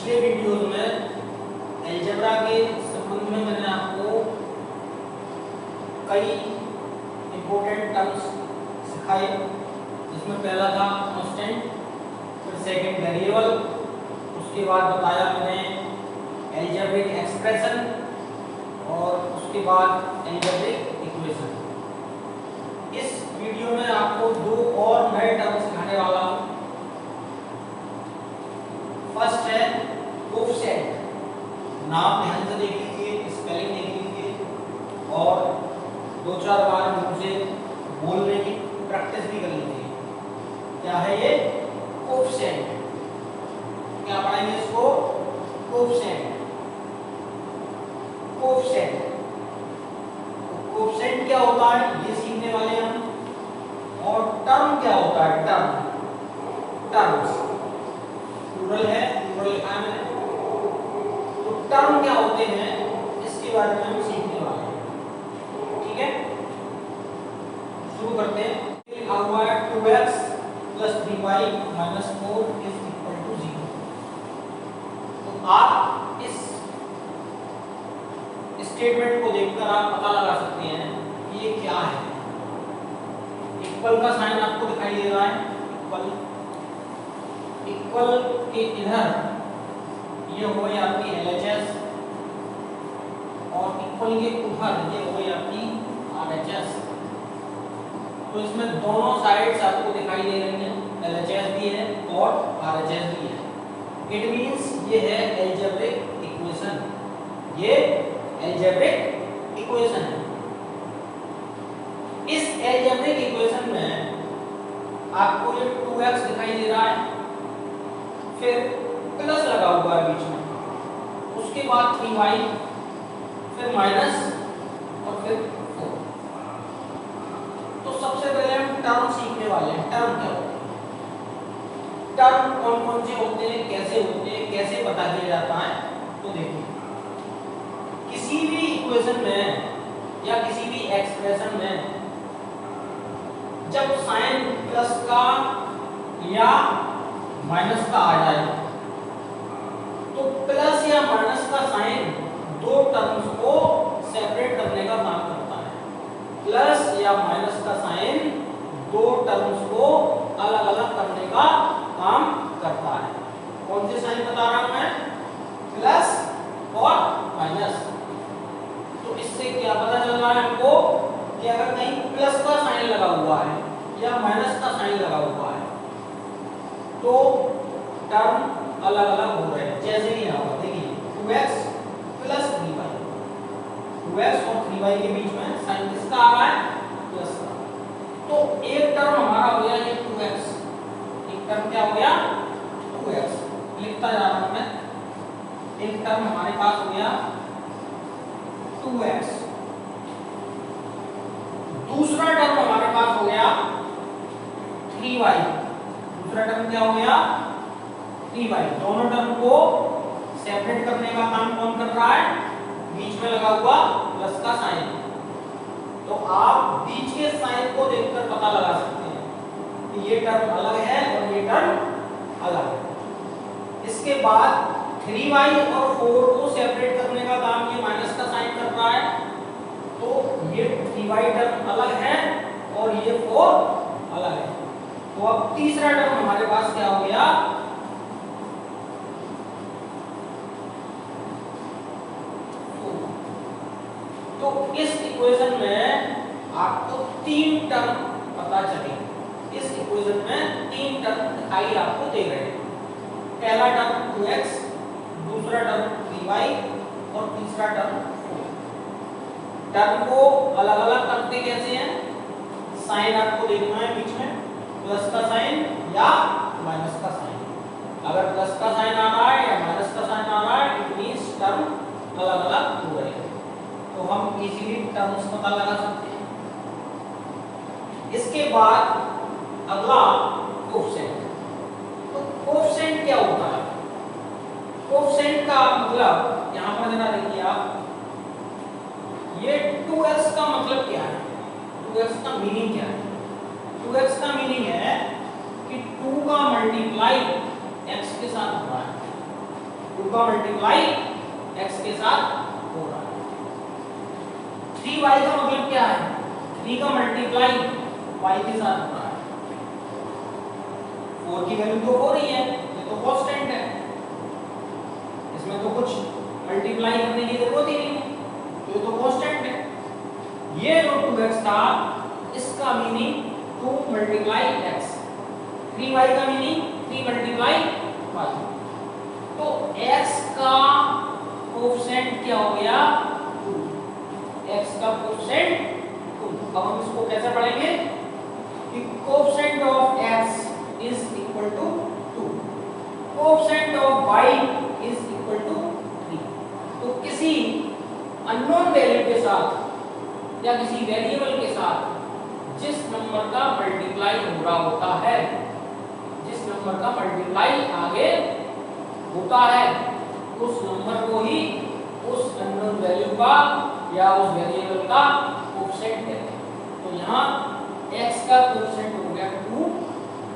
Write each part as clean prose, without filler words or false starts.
पिछले वीडियोस में अलजेब्रा के संबंध में मैंने आपको कई इंपॉर्टेंट टर्म्स सिखाए, जिसमें पहला था कांस्टेंट, फिर सेकंड वेरिएबल, उसके बाद बताया मैंने अलजेब्रिक एक्सप्रेशन और उसके बाद अलजेब्रिक इक्वेशन। इस वीडियो में आपको दो और नए टर्म सिखाने वाला हूँ। फर्स्ट है कोफिशिएंट। नाम ध्यान से देख लीजिए, स्पेलिंग देख लीजिए और दो चार बार मुझे बोलने की प्रैक्टिस भी कर लीजिए। क्या है ये? कोफिशिएंट। क्या पढ़ाएंगे इसको? कोफिशिएंट। कोफिशिएंट कोफिशिएंट क्या होता है ये सीखने वाले हम। और टर्म क्या होता है? टर्म्स प्लूरल है, प्लूरल लिखा है मैंने। तो टर्म क्या होते हैं इसके बारे में हम सीखने वाले हैं, ठीक है। शुरू करते हैं। लिखा हुआ है 2x + 3y - 4 = 0। तो आप इस स्टेटमेंट को देखकर आप पता लगा सकते हैं कि ये क्या है। इक्वल का साइन आपको दिखाई दे रहा है, इक्वल के इधर ये हो गई आपकी LHS और इक्वल के उधर ये हो गई आपकी RHS। तो इसमें दोनों साइड्स आपको दिखाई दे रही हैं, LHS भी है और RHS भी है। इट मींस ये है अलजेब्रिक इक्वेशन, ये अलजेब्रिक इक्वेशन है। इस अलजेब्रिक इक्वेशन में आपको ये 2x दिखाई दे रहा है, फिर प्लस लगा हुआ है बीच में, उसके बाद 3y, फिर माइनस और फिर 4। तो सबसे पहले हम टर्म सीखने वाले हैं। टर्म क्या होते हैं? टर्म कौन कौन से होते हैं, कैसे होते हैं, कैसे पता किया जाता है? तो देखिए, किसी भी इक्वेशन में या किसी भी एक्सप्रेशन में जब साइन प्लस का या माइनस का आ जाए तो प्लस या माइनस का साइन दो टर्म्स को सेपरेट करने का काम करता है। प्लस या माइनस का साइन दो टर्म्स को अलग अलग करने का काम करता है। कौन से साइन बता रहा हूं मैं? प्लस और माइनस। तो इससे क्या पता चल रहा है हमको कि अगर कहीं प्लस का साइन लगा हुआ है या माइनस का साइन लगा हुआ है तो टर्म अलग अलग हो रहे हैं। जैसे कि यहाँ पर देखिए 2x + 3y, 2x और 3y के बीच में साइन किसका आ रहा है? प्लस का। तो एक टर्म हमारा हो गया ये 2x, एक टर्म क्या हो गया? 2x। लिखता जा रहा हूं मैं। एक टर्म हमारे पास हो गया 2x। दूसरा टर्म हमारे पास हो गया 3y। दूसरा टर्म क्या हो गया? 3y। दोनों टर्म को सेपरेट करने का काम कौन कर रहा है? बीच में लगा हुआ प्लस का साइन। तो आप बीच के साइन को देखकर पता लगा सकते हैं कि ये टर्म अलग है और ये टर्म अलग है। इसके बाद 3y और 4 को सेपरेट करने का काम ये माइनस का साइन कर रहा है। तो ये 3y टर्म अलग है और ये 4 अलग है। तो अब तीसरा टर्म हमारे पास क्या हो गया? तो इस इक्वेशन में आपको तीन टर्म पता चलेंगे। इस इक्वेशन में तीन टर्म दिखाई आपको दे रहे हैं। पहला टर्म 2x, दूसरा टर्म 3y और तीसरा टर्म 4। टर्म को अलग अलग करते कैसे हैं? साइन आपको देखना है बीच में, प्लस का साइन या माइनस का साइन। अगर प्लस का साइन आ रहा है या माइनस का साइन आ रहा है इट मींस टर्म अलग अलग हो रहे हैं। तो हम इजीली टर्म्स पता लगा सकते हैं। इसके बाद अगला कोफिशिएंट। तो कोफिशिएंट क्या होता है? कोफिशिएंट का मतलब यहां पर जरा देखिए आप, ये 2x का मतलब क्या है? 2x का मीनिंग क्या है? 2x का मीनिंग है कि 2 का मल्टीप्लाई x के साथ हो रहा है। का मल्टीप्लाई x के साथ हो रहा है। 3y का मतलब क्या है? 3 का मल्टीप्लाई y के साथ हो रहा है। 4 की वैल्यू तो 4 ही है, ये तो कांस्टेंट है, इसमें तो कुछ मल्टीप्लाई करने की जरूरत ही नहीं, तो ये तो कांस्टेंट है। ये जो 2x था इसका मीनिंग 2 मल्टीप्लाई x, 3y का मीनिंग 3 मल्टीप्लाई y। तो x का कोएफिशिएंट क्या हो गया? 2। x का कोएफिशिएंट 2। अब हम इसको कैसे पढ़ेंगे कि coefficient of x is equal to 2, coefficient of y is equal to 3। तो किसी अननोन वैल्यू के साथ या किसी वेरिएबल के साथ जिस नंबर का मल्टीप्लाई हो रहा होता है, जिस नंबर का मल्टीप्लाई आगे होता है, उस नंबर को ही उस अननोन वैल्यू का या उस वेरिएबल का कोएफिशिएंट कहते हैं। तो यहाँ x का कोएफिशिएंट हो गया 2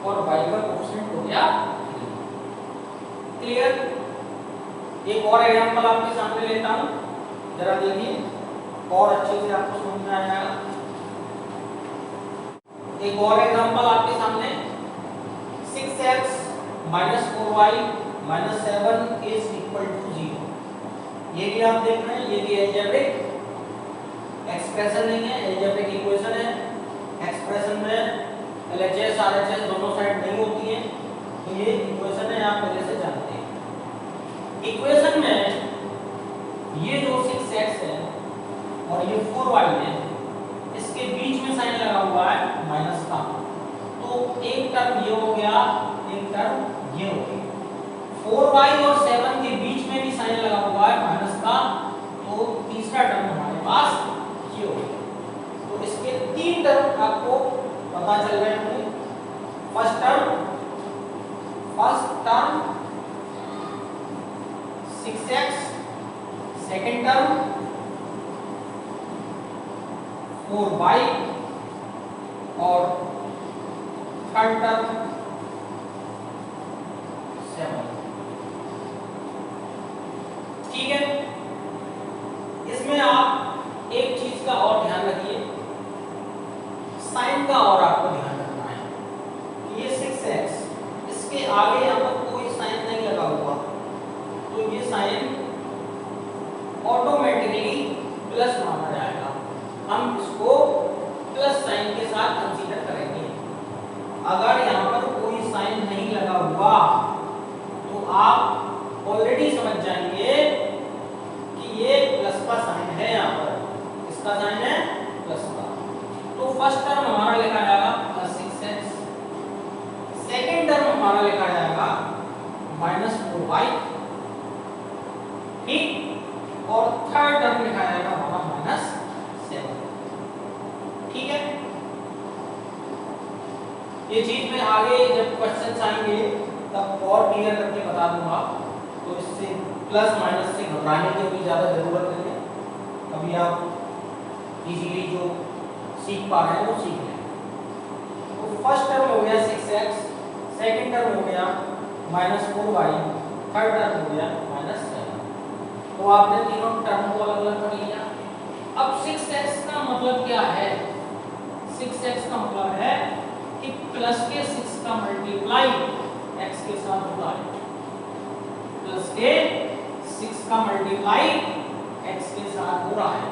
और y का कोएफिशिएंट हो गया 3। क्लियर? एक और एग्जांपल आपके सामने लेता हूँ, जरा देखिए और अच्छे से आपको समझ में आएगा। एक और एग्जांपल आपके सामने 6x minus 4y minus 7 is equal to 0। ये भी आप देख रहे हैं, ये भी अलजेब्रिक एक्सप्रेशन नहीं है, अलजेब्रिक इक्वेशन है। एक्सप्रेशन में LHS RHS दोनों साइड नहीं होती है, तो ये इक्वेशन है, आप पहले से जानते हैं। इक्वेशन में ये जो 6x है और ये 4y है, इसके बीच में साइन लगा हुआ है माइनस का, तो एक टर्म ये हो गया, एक टर्म ये हो गया। 4y और 7 के बीच में भी साइन लगा हुआ है माइनस का, तो तीसरा टर्म हमारे पास ये हो गया। तो इसके 3 टर्म आपको पता चल गए होंगे। First term 6x, second term 4y और थर्ड टर्म 7। ठीक है, इसमें आप एक चीज का और ध्यान रखिए, साइन का और आपको ध्यान रखना है। ये 6x, इसके आगे यहाँ पर कोई साइन नहीं लगा हुआ, तो ये साइन ऑटोमेटिकली प्लस माना जाएगा। हम इसको प्लस साइन के साथ कंसीडर करेंगे। अगर यहाँ पर कोई साइन नहीं लगा हुआ तो आप ऑलरेडी समझ जाएंगे कि ये प्लस का साइन है। यहाँ पर इसका साइन है प्लस का, तो फर्स्ट टर्म हमारा लिखा जाएगा प्लस 6x, सेकेंड टर्म हमारा लिखा जाएगा माइनस 4y, ठीक, और थर्ड टर्म लिखा जाएगा हमारा माइनस 7। ठीक है, ये चीज में आगे जब क्वेश्चंस आएंगे तब और क्लियर करके बता दूंगा, तो इससे प्लस माइनस से घबराने की भी ज्यादा जरूरत नहीं है। अभी आप इजीली जो सीख पा रहे हैं वो सीख लें। तो फर्स्ट टर्म हो गया 6x, सेकंड टर्म हो गया माइनस 4y, थर्ड टर्म हो गया माइनस 7। तो आपने तीनों टर्म को अलग अलग कर लिया। अब 6x का मतलब क्या है? 6x का मतलब है कि प्लस के 6 का मल्टीप्लाई x के साथ होता है, प्लस के 6 का मल्टीप्लाई x के साथ हो रहा है।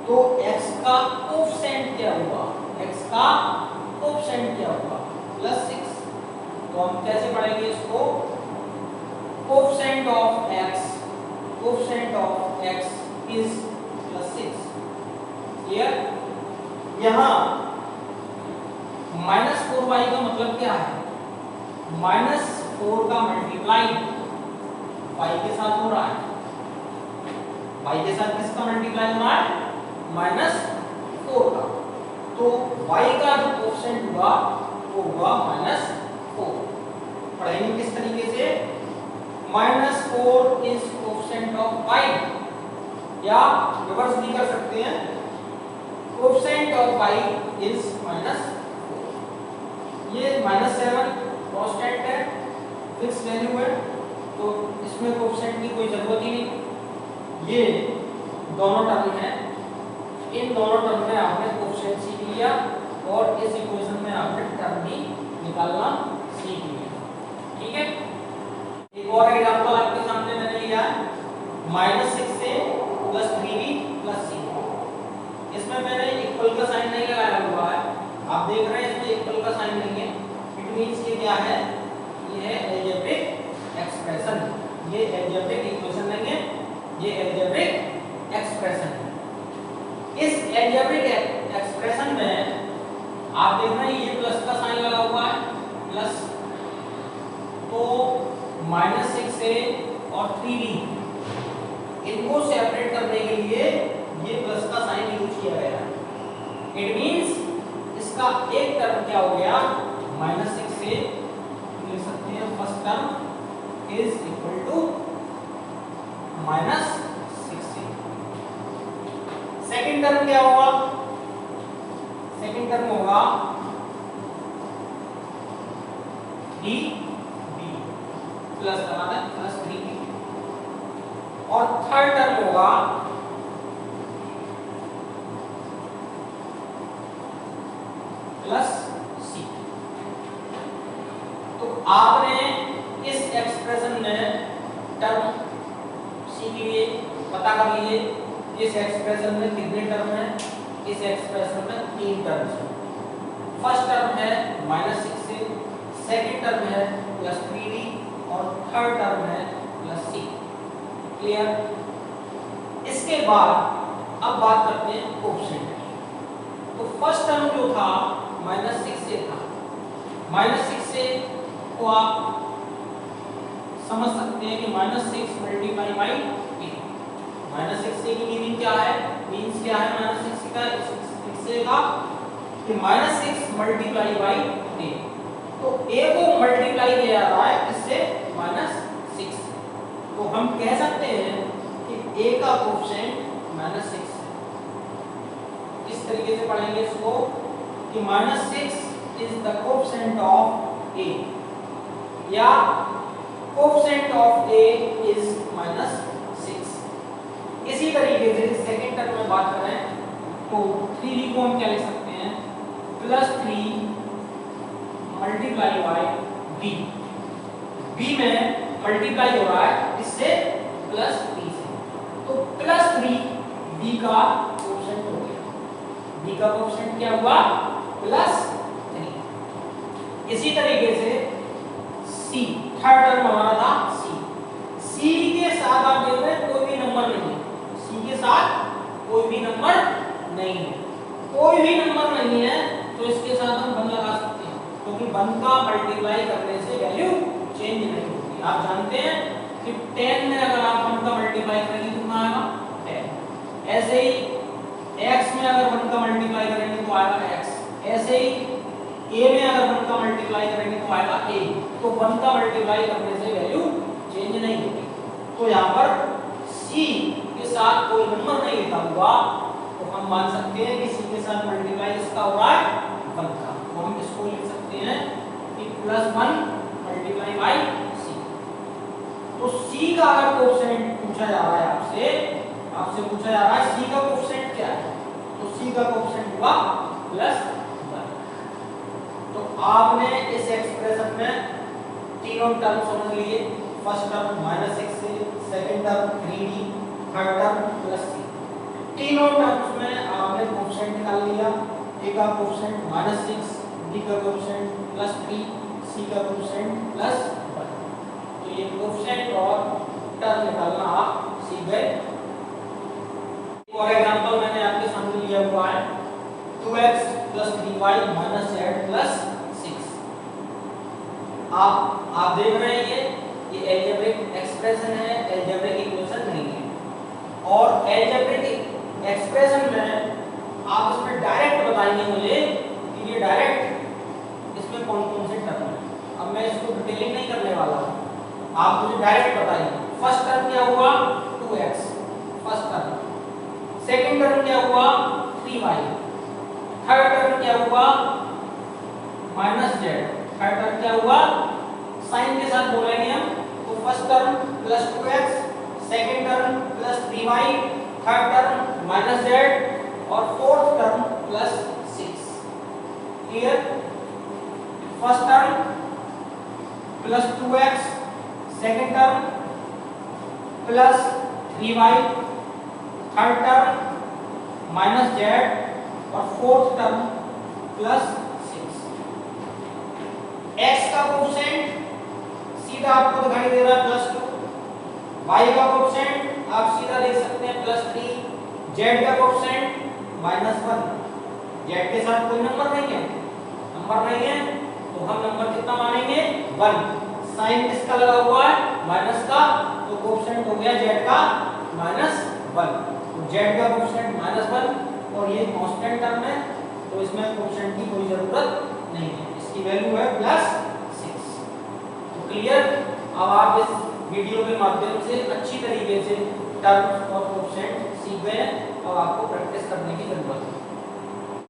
तो x का कोएफिशिएंट क्या हुआ? x का कोएफिशिएंट क्या हुआ? प्लस 6। तो हम कैसे पढ़ेंगे इसको? Coefficient of x, coefficient of x is plus 6। Clear? यहाँ माइनस 4y का मतलब क्या है? माइनस 4 का मल्टीप्लाई y के साथ हो रहा है। y के साथ किसका मल्टीप्लाई हो रहा है? माइनस 4 का। तो y का जो कोएफिशिएंट हुआ वो हुआ माइनस 4। पढ़ेंगे किस तरीके से? Minus 4 is coefficient of y, या रिवर्स भी कर सकते हैं, coefficient of y is minus 4। ये माइनस 7 कांस्टेंट है, फिक्स वैल्यू है, तो इसमें इसमें कोएफिशिएंट की कोई जरूरत ही नहीं। ये दोनों टर्म है, इन दोनों टर्म में आपने कोएफिशिएंट सीख लिया और इस इक्वेशन में आपने टर्म भी निकालना सीख लिया। ठीक है, एक और एग्जांपल आपके सामने मैंने लिया है -6 से +3b + c। इसमें मैंने इक्वल का साइन नहीं लगाया हुआ है, आप देख रहे हैं इसमें इक्वल का साइन नहीं है। इट मींस ये क्या है, ये है अलजेब्रिक एक्सप्रेशन। ये अलजेब्रिक इक्वेशन नहीं है, ये अलजेब्रिक एक्सप्रेशन है। इस अलजेब्रिक एक्सप्रेशन में आप देख रहे हैं ये प्लस का साइन लगा हुआ है, प्लस, तो -6 से और 3b इनको सेपरेट करने के लिए ये प्लस का साइन यूज किया गया है। इट मींस इसका एक टर्म क्या हो गया, -6 से लिख सकते हैं first term is equal to -6c। Second term क्या होगा, सेकंड टर्म होगा db प्लस लगाना प्लस 3b, और थर्ड टर्म होगा +c। तो आपने इस एक्सप्रेशन में टर्म सीख लिए, पता कर लिए इस एक्सप्रेशन में कितने टर्म हैं। इस एक्सप्रेशन में 3 टर्म्स हैं। फर्स्ट टर्म है -6 से, सेकंड टर्म है +3d और थर्ड टर्म है +c। क्लियर। इसके बाद अब बात करते हैं कोएफिशिएंट। तो फर्स्ट टर्म जो था -6 से था, -6 से को आप समझ सकते हैं कि -6 मल्टीप्लाई बाई a। -6 से की मीनिंग क्या है, मींस क्या है -6 का, इससे का कि -6 मल्टीप्लाई बाई a। तो a को मल्टीप्लाई किया जा रहा है इससे -6। तो हम कह सकते हैं कि a का कोएफिशिएंट -6। इस तरीके से पढ़ेंगे इसको कि -6 is the coefficient of a, या कोएफिशिएंट ऑफ a इज -6। इसी तरीके से सेकंड टर्म में बात करें तो 3b को हम क्या लिख सकते हैं, +3 मल्टीप्लाई बाई b। b में मल्टीप्लाई हो रहा है इससे +3 से, तो +3 b का कोएफिशिएंट हो गया। b का कोएफिशिएंट क्या हुआ, +3। इसी तरीके से c, थर्ड टर्म हमारा था c के साथ आप देख रहे हैं कोई भी नंबर नहीं है, c के साथ कोई भी नंबर नहीं है, कोई भी नंबर नहीं है, तो इसके साथ हम 1 लगा सकते हैं, क्योंकि 1 का मल्टीप्लाई करने से वैल्यू चेंज नहीं होती। आप जानते हैं कि 10 में अगर आप 1 का मल्टीप्लाई करेंगे तो कितना आएगा, 10। ऐसे ही x में अगर 1 का मल्टीप्लाई करेंगे तो आएगा x। ऐसे ही a में अगर 1 का मल्टीप्लाई करेंगे तो आएगा a। तो 1 का मल्टीप्लाई करने से वैल्यू चेंज नहीं होती। तो यहाँ पर c के साथ कोई नंबर नहीं लिखा हुआ, तो हम मान सकते हैं कि c के साथ मल्टीप्लाई इसका हो रहा है 1 का। तो हम इसको लिख सकते हैं कि +1 मल्टीप्लाई बाई c। तो c का अगर कोएफिशिएंट पूछा जा रहा है आपसे पूछा जा रहा है c का कोएफिशिएंट क्या है, तो c का कोएफिशिएंट होगा +1। तो आपने इस एक्सप्रेशन में तीनों टर्म समझ लिए। फर्स्ट टर्म -6 से, second term 3d, third term +c। तीनों टर्म्स में आपने कोएफिशिएंट निकाल लिया। a का कोएफिशिएंट -6, b का कोएफिशिएंट +3, c का कोएफिशिएंट +1। तो ये कोएफिशिएंट और टर्म निकालना आप सीख गए। एक और एग्जांपल मैंने आपके सामने लिया हुआ है 2x + 3y - z + 6। आप देख रहे हैं ये अलजेब्रिक एक्सप्रेशन है, अलजेब्रिक इक्वेशन नहीं है। और अलजेब्रिक एक्सप्रेशन में आप इसमें डायरेक्ट बताएंगे मुझे कि ये डायरेक्ट इसमें कौन कौन से टर्म है। अब मैं इसको डिटेलिंग नहीं करने वाला हूँ, आप मुझे डायरेक्ट बताइए। फर्स्ट टर्म क्या हुआ, 2x first term. Second term क्या हुआ, 3y। थर्ड टर्म क्या हुआ, -z। थर्ड टर्म क्या हुआ, साइन के साथ बोलेंगे हम। तो first term plus 2x, second term plus 3y, third term minus z और fourth term plus 6। Clear? First term plus 2x, second term plus 3y, third term minus z और fourth term plus 6। x का coefficient सीधा आपको दिखाई दे रहा है plus 2, y का coefficient आप सीधा देख सकते हैं प्लस 3, z का कोएफिशिएंट माइनस 1। z के साथ कोई नंबर नहीं है तो हम नंबर कितना मानेंगे 1। साइन किसका लगा हुआ है माइनस का, तो कोएफिशिएंट हो गया z का माइनस 1। तो z का कोएफिशिएंट माइनस 1 और ये कांस्टेंट टर्म है तो इसमें कोएफिशिएंट की कोई जरूरत नहीं है, इसकी वैल्यू है प्लस 6। तो क्लियर? अब आप इस वीडियो के माध्यम से अच्छी तरीके से टर्म्स और कोएफिशिएंट सीख गए हैं, अब आपको प्रैक्टिस करने की जरूरत है।